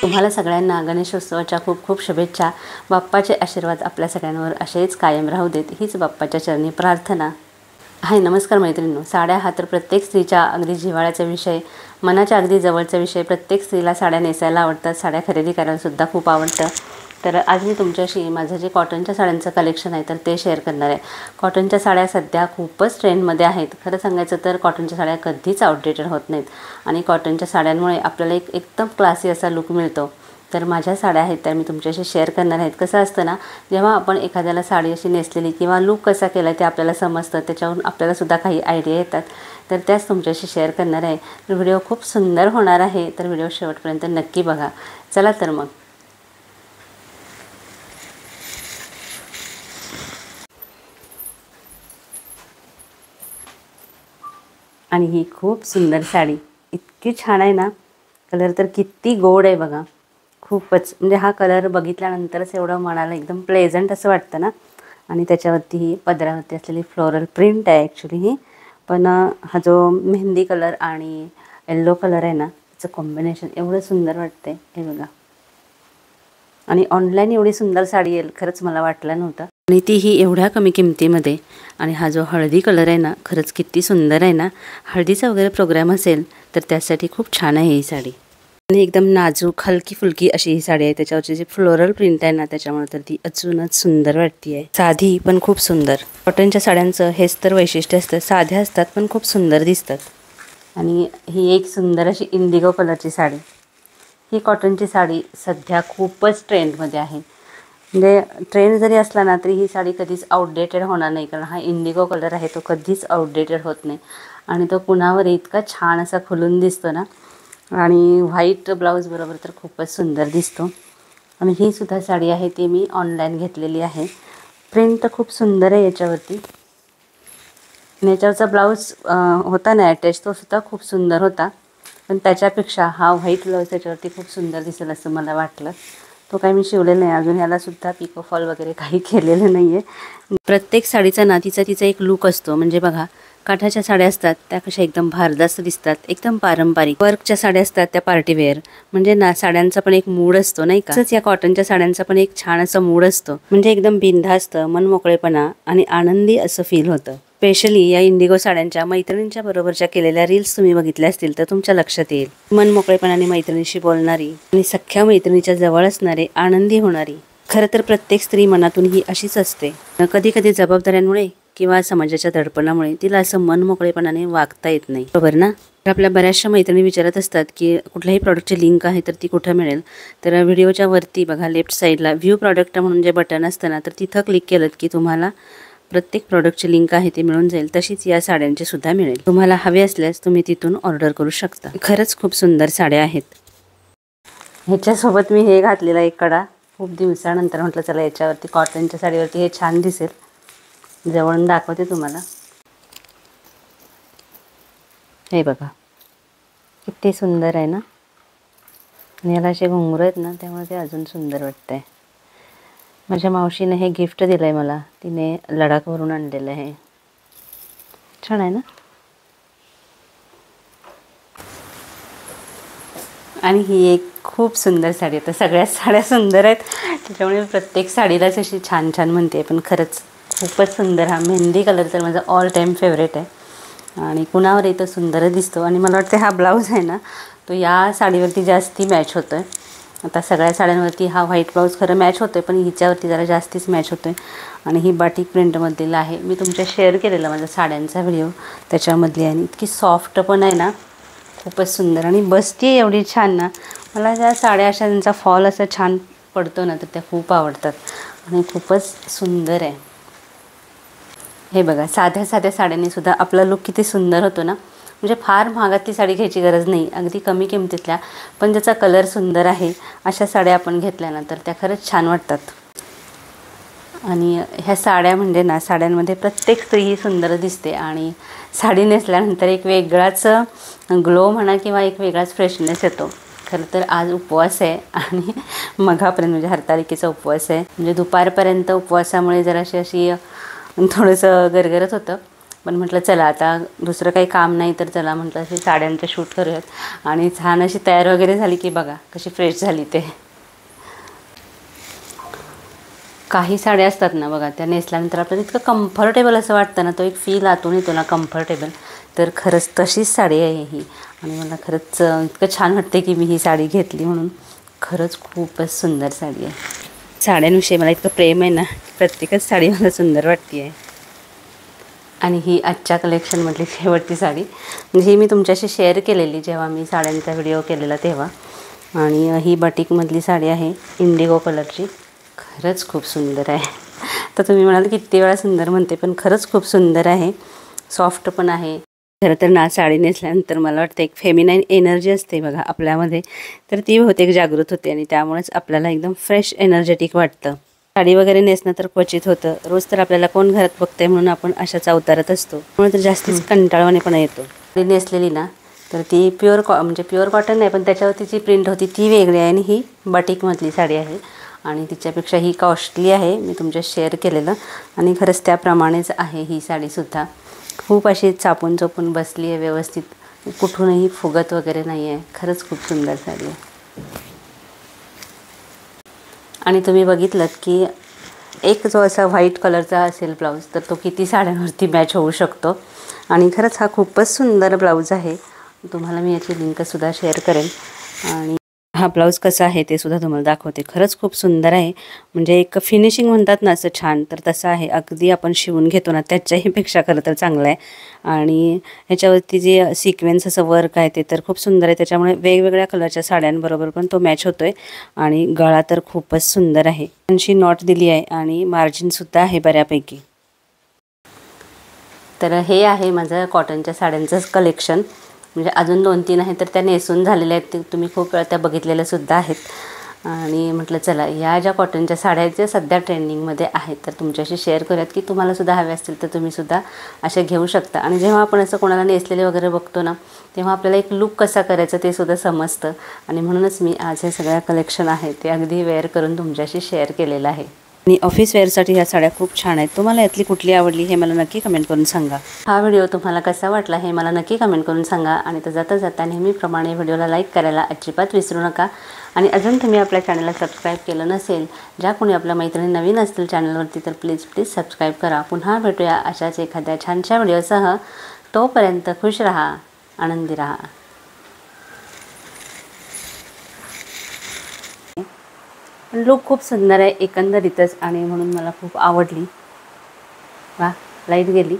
तुम्हाला सगळ्यांना गणेशोत्सवाच्या खूप खूप शुभेच्छा। बाप्पाचे आशीर्वाद आपल्या सगळ्यांवर असेच कायम राहू देत हीच बाप्पाच्या चरणी प्रार्थना। हाय नमस्कार मैत्रिणींनो, साड्या हा तर प्रत्येक स्त्रीच्या अगदी जिव्हाळ्याचा विषय, मनाच्या अगदी जवळचा विषय। प्रत्येक स्त्रीला साड्या नेसायला आवडतात, साड्या खरेदी करायला सुद्धा खूप आवडतं। तर आज मी तुमच्याशी माझं जे कॉटनच्या साड्यांचं कलेक्शन आहे तर ते शेअर करणार आहे। कॉटनच्या साड्या सध्या खूपच ट्रेंडमध्ये आहेत। खरं सांगायचं तर कॉटनच्या साड्या कधीच आउटडेटेड होत नाहीत आणि कॉटनच्या साड्यांमुळे आपल्याला एक एकदम क्लासी असा लुक मिळतो। तर माझ्या साड्या आहेत त्या मी तुमच्याशी शेअर करणार आहेत। कसं असतं ना, जेव्हा आपण एखाद्याला साडी अशी नेसलेली किंवा लुक कसा केला ते आपल्याला समजतं, त्याच्यावरून आपल्याला सुद्धा काही आयडिया येतात, तर त्याच तुमच्याशी शेअर करणार आहे। तर व्हिडिओ खूप सुंदर होणार आहे, तर व्हिडिओ शेवटपर्यंत नक्की बघा। चला तर मग आणि ही खूप सुंदर साडी इतकी छान आहे ना, कलर तर किती गोड आहे बघा। खूपच म्हणजे हा कलर बघितल्यानंतरच एवढं मनाला एकदम प्लेझंट असं वाटतं ना। आणि त्याच्यावरती ही पदरावरती असलेली फ्लोरल प्रिंट आहे ॲक्च्युली ही, पण हा जो मेहंदी कलर आणि येल्लो कलर आहे ना, त्याचं कॉम्बिनेशन एवढं सुंदर वाटतंय हे बघा। आणि ऑनलाईन एवढी सुंदर साडी येईल खरंच मला वाटलं नव्हतं, आणि तीही एवढ्या कमी किमतीमध्ये। आणि हा जो हळदी कलर आहे ना, खरंच किती सुंदर आहे ना। हळदीचा वगैरे प्रोग्राम असेल तर त्यासाठी खूप छान आहे ही साडी। आणि एकदम नाजूक हलकी फुलकी अशी ही साडी आहे। त्याच्यावरची जी फ्लोरल प्रिंट आहे ना, त्याच्यामुळे तर ती अजूनच सुंदर वाटते आहे। साधी पण खूप सुंदर। कॉटनच्या साड्यांचं हेच तर वैशिष्ट्य असतं, साध्या असतात पण खूप सुंदर दिसतात। आणि ही एक सुंदर अशी इंडिगो कलरची साडी, ही कॉटनची साडी सध्या खूपच ट्रेंडमध्ये आहे। म्हणजे ट्रेंड जरी असला ना तरी ही साडी कधीच आउटडेटेड होणार नाही, कारण हा इंडिगो कलर आहे तो कधीच आउटडेटेड होत नाही। आणि तो कुणावर इतका छान असा खुलून दिसतो ना, आणि व्हाईट ब्लाऊज बरोबर तर खूपच सुंदर दिसतो। आणि ही सुद्धा साडी आहे ती मी ऑनलाईन घेतलेली आहे। प्रिंट तर खूप सुंदर आहे याच्यावरती, याच्यावरचा ब्लाऊज होता ना अटॅच, तो सुद्धा खूप सुंदर होता, पण त्याच्यापेक्षा हा व्हाईट ब्लाऊज त्याच्यावरती खूप सुंदर दिसेल असं मला वाटलं। तो काही मी शिवलेला नाही अजून, ह्याला सुद्धा पिको फॉल वगैरे काही केलेलं नाही आहे। प्रत्येक साडीचा ना तिचा एक लुक असतो। म्हणजे बघा, काठाच्या साड्या असतात त्या कशा एकदम भारदस्त दिसतात, एकदम पारंपरिक। वर्कच्या साड्या असतात त्या पार्टी वेअर, म्हणजे ना साड्यांचा पण एक मूड असतो नाही का। तसंच या कॉटनच्या साड्यांचा पण एक छान असं मूड असतो, म्हणजे एकदम बिनधास्त मनमोकळेपणा आणि आनंदी असं फील होतं। स्पेशली या इंडिगो साड्यांच्या मैत्रिणींच्या बरोबरच्या केलेल्या रील्स तुम्ही बघितल्या असतील तर तुमच्या लक्षात येईल। मनमोकळेपणाने मैत्रिणीशी बोलणारी आणि सख्या मैत्रिणीच्या जवळ असणारे, आनंदी होणारी। खरं तर प्रत्येक स्त्री मनातून ही अशीच असते। कधी कधी जबाबदाऱ्यांमुळे किंवा समाजाच्या दडपणामुळे तिला असं मनमोकळेपणाने वागता येत नाही, बरोबर ना। आपल्या बऱ्याचशा मैत्रिणी विचारत असतात की कुठल्याही प्रॉडक्टची लिंक आहे तर ती कुठे मिळेल। तर व्हिडिओच्या वरती बघा लेफ्ट साईडला व्ह्यू प्रॉडक्ट म्हणून जे बटन असतं ना, तर तिथं क्लिक केलं की तुम्हाला प्रत्येक प्रॉडक्टची लिंक आहे ती मिळून जाईल। तशीच या साड्यांची सुद्धा मिळेल, तुम्हाला हवे असल्यास तुम्ही तिथून ऑर्डर करू शकता। खरंच खूप सुंदर साड्या आहेत। ह्याच्यासोबत मी हे घातलेला एक कडा, खूप दिवसानंतर म्हटलं चला याच्यावरती कॉटनच्या साडीवरती हे छान दिसेल, जवळून दाखवते तुम्हाला। हे बघा किती सुंदर आहे ना, आणि याला असे घुंगरू आहेत ना त्यामुळे ते अजून सुंदर वाटतंय। माझ्या मावशीने हे गिफ्ट दिलं आहे मला, तिने लडाखवरून आणलेलं आहे। छान आहे ना। आणि ही एक खूप सुंदर साडी आहे। तर सगळ्याच साड्या सुंदर आहेत, त्याच्यामुळे प्रत्येक साडीलाच अशी छान छान म्हणते, पण खरंच खूपच सुंदर। हा मेहंदी कलर तर माझा ऑल टाईम फेवरेट आहे आणि कुणावरही तो सुंदर दिसतो। आणि मला वाटतं हा ब्लाऊज आहे ना तो या साडीवरती जास्ती मॅच होतो आहे। आता सगळ्या साड्यांवरती हा व्हाईट ब्लाऊज खरं मॅच होतो आहे, पण हिच्यावरती जरा जास्तीच मॅच होतो आहे। आणि ही बाटिक प्रिंटमधलेला आहे, मी तुमच्या शेअर केलेला माझा साड्यांचा व्हिडिओ त्याच्यामधली, आणि इतकी सॉफ्ट पण आहे ना, खूपच सुंदर आणि बसती एवढी छान ना। मला ज्या साड्या अशा त्यांचा फॉल असा छान पडतो ना तर त्या खूप आवडतात आणि खूपच सुंदर आहे। हे बघा साध्या साध्या साड्यांनी सुद्धा आपला लुक किती सुंदर होतो ना। म्हणजे फार महागातली साडी घ्यायची गरज नाही, अगदी कमी किमतीतल्या पण ज्याचा कलर सुंदर आहे अशा साड्या आपण घेतल्यानंतर त्या खरंच छान वाटतात। आणि ह्या साड्या म्हणजे ना, साड्यांमध्ये प्रत्येक स्त्री ही सुंदर दिसते आणि साडी नेसल्यानंतर एक वेगळाच ग्लो म्हणा किंवा एक वेगळाच फ्रेशनेस येतो। खरं तर आज उपवास आहे आणि मघापर्यंत म्हणजे हरतालिकेचा उपवास आहे. म्हणजे दुपारपर्यंत उपवासामुळे जराशी अशी थोडंसं गरगरत होतं. पण म्हटलं चला आता दुसरं काही काम नाही तर चला म्हटलं अशी साड्यांचं शूट करूयात. आणि छान अशी तयार वगैरे झाली की बघा कशी फ्रेश झाली ते. काही साड्या असतात ना बघा, त्या नेसल्यानंतर आपल्याला इतकं कम्फर्टेबल असं वाटतं ना, तो एक फील आतून येतो ना कम्फर्टेबल. तर खरंच तशीच साडी आहे ही. आणि मला खरंच इतकं छान वाटते की मी ही साडी घेतली म्हणून. खरंच खूपच सुंदर साडी आहे. साड्यांविषयी मला इतकं प्रेम आहे ना, प्रत्येकच साडी मला सुंदर वाटते आहे. आणि ही आजच्या कलेक्शनमधली शेवटची साडी, म्हणजे ही मी तुमच्याशी शेअर केलेली जेव्हा मी साड्यांचा व्हिडिओ केलेला तेव्हा. आणि ही बाटिकमधली साडी आहे इंडिगो कलरची. खरंच खूप सुंदर आहे. तर तुम्ही म्हणाल किती वेळा सुंदर म्हणते, पण खरंच खूप सुंदर आहे. सॉफ्ट पण आहे. खरं तर ना साडी नेसल्यानंतर मला वाटतं एक फेमिनाईन एनर्जी असते बघा आपल्यामध्ये, तर ती बहुतेक जागृत होते आणि त्यामुळेच आपल्याला एकदम फ्रेश एनर्जेटिक वाटतं. साडी वगैरे नेसणं तर क्वचित होतं, रोज तर आपल्याला कोण घरात बघतंय म्हणून आपण अशाच अवतारात असतो, म्हणून तर जास्तीच कंटाळवाणेपणा येतो. साडी नेसलेली ना तर ती म्हणजे प्युअर कॉटन नाही, पण त्याच्यावरती जी प्रिंट होती ती वेगळी आहे. आणि ही बाटिकमधली साडी आहे आणि तिच्यापेक्षा ही कॉस्टली आहे, मी तुमच्या शेअर केलेलं. आणि खरंच त्याप्रमाणेच आहे ही साडीसुद्धा. खूप अशी चापून चोपून बसली आहे व्यवस्थित, कुठूनही फुगत वगैरे नाही आहे. खरंच खूप सुंदर साडी आहे. आणि तुम्ही बघितलं की एक जो असा व्हाईट कलरचा असेल ब्लाऊज, तर तो किती साड्यांवरती मॅच होऊ शकतो. आणि खरंच हा खूपच सुंदर ब्लाऊज आहे. तुम्हाला मी याची लिंकसुद्धा शेअर करेन. आणि हा ब्लाऊज कसा आहे ते सुद्धा तुम्हाला दाखवते. खरंच खूप सुंदर आहे. म्हणजे एक फिनिशिंग म्हणतात ना असं छान, तर तसं आहे. अगदी आपण शिवून घेतो ना त्याच्याही पेक्षा खरं तर चांगलं आहे. आणि ह्याच्यावरती जे सिक्वेन्स असं वर्क आहे ते तर खूप सुंदर आहे. त्याच्यामुळे वेगवेगळ्या कलरच्या साड्यांबरोबर पण तो मॅच होतो आहे. आणि गळा तर खूपच सुंदर आहे. छानशी नॉट दिली आहे आणि मार्जिनसुद्धा आहे बऱ्यापैकी. तर हे आहे माझं कॉटनच्या साड्यांचंच कलेक्शन. म्हणजे अजून 2-3 आहेत तर त्या नेसून झालेल्या आहेत, ते तुम्ही खूप वेळा त्या बघितलेल्यासुद्धा आहेत. आणि म्हटलं चला या ज्या कॉटनच्या साड्या आहेत ज्या सध्या ट्रेंडिंगमध्ये आहेत तर तुमच्याशी शेअर करूयात की तुम्हालासुद्धा हवे असतील तर तुम्हीसुद्धा असे घेऊ शकता. आणि जेव्हा आपण असं कोणाला नेसलेले वगैरे बघतो ना, तेव्हा आपल्याला एक लुक कसा करायचा ते सुद्धा समजतं. आणि म्हणूनच मी आज हे सगळ्या कलेक्शन आहे ते अगदी वेअर करून तुमच्याशी शेअर केलेलं आहे. आणि ऑफिस वेअरसाठी ह्या साड्या खूप छान आहेत. तुम्हाला यातली कुठली आवडली हे मला नक्की कमेंट करून सांगा. हा व्हिडिओ तुम्हाला कसा वाटला हे मला नक्की कमेंट करून सांगा. आणि तर जाता जाता नेहमीप्रमाणे व्हिडिओला लाईक करायला अजिबात विसरू नका. आणि अजून तुम्ही आपल्या चॅनलला सबस्क्राईब केलं नसेल, ज्या कोणी आपल्या मैत्रिणी नवीन असतील चॅनलवरती, तर प्लीज सबस्क्राईब करा. पुन्हा भेटूया अशाच एखाद्या छानशा व्हिडिओसह. तोपर्यंत खुश राहा, आनंदी राहा. लुक खूप सुंदर आहे एकंदरीतच आणि म्हणून मला खूप आवडली. वा, लाईट गेली.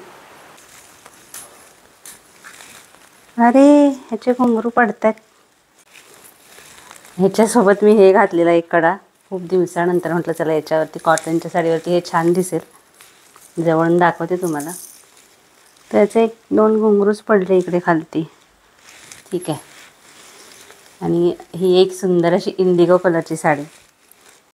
अरे ह्याचे घुंगरू पडतात. ह्याच्यासोबत मी हे घातलेला एक कडा खूप दिवसानंतर. म्हटलं चला याच्यावरती कॉटनच्या साडीवरती हे छान दिसेल. जवळून दाखवते तुम्हाला. त्याचे 1-2 घुंगरूच पडले इकडे खालती. ठीक आहे. आणि ही एक सुंदर अशी इंडिगो कलरची साडी.